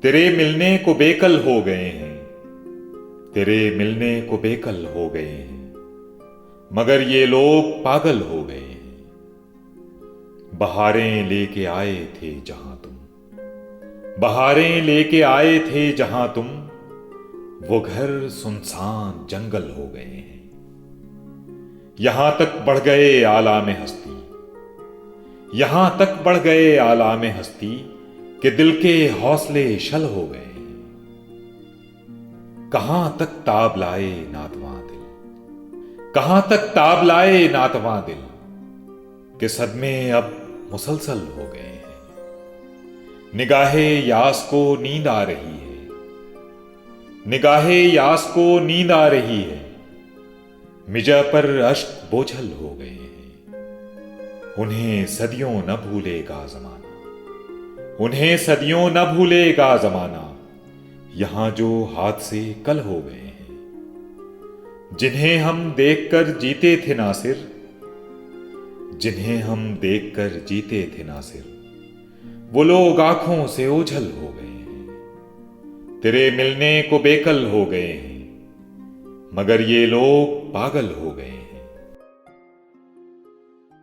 तेरे मिलने को बेकल हो गए हैं, तेरे मिलने को बेकल हो गए हैं, मगर ये लोग पागल हो गए हैं। बहारें लेके आए थे जहां तुम, बहारें लेके आए थे जहां तुम, वो घर सुनसान जंगल हो गए हैं। यहां तक बढ़ गए आलाम हस्ती, यहां तक बढ़ गए आलाम हस्ती कि दिल के हौसले शल हो गए हैं। कहां तक ताब लाए नातवां दिल, कहां तक ताब लाए नातवां दिल कि सदमे अब मुसलसल हो गए हैं। निगाहे यास को नींद आ रही है, निगाहे यास को नींद आ रही है, मिजा पर अश्क बोझल हो गए हैं। उन्हें सदियों न भूलेगा जमाना, उन्हें सदियों न भूलेगा जमाना, यहां जो हादसे कल हो गए हैं। जिन्हें हम देखकर जीते थे नासिर, जिन्हें हम देखकर जीते थे नासिर, वो लोग आंखों से ओझल हो गए हैं। तेरे मिलने को बेकल हो गए हैं, मगर ये लोग पागल हो गए हैं।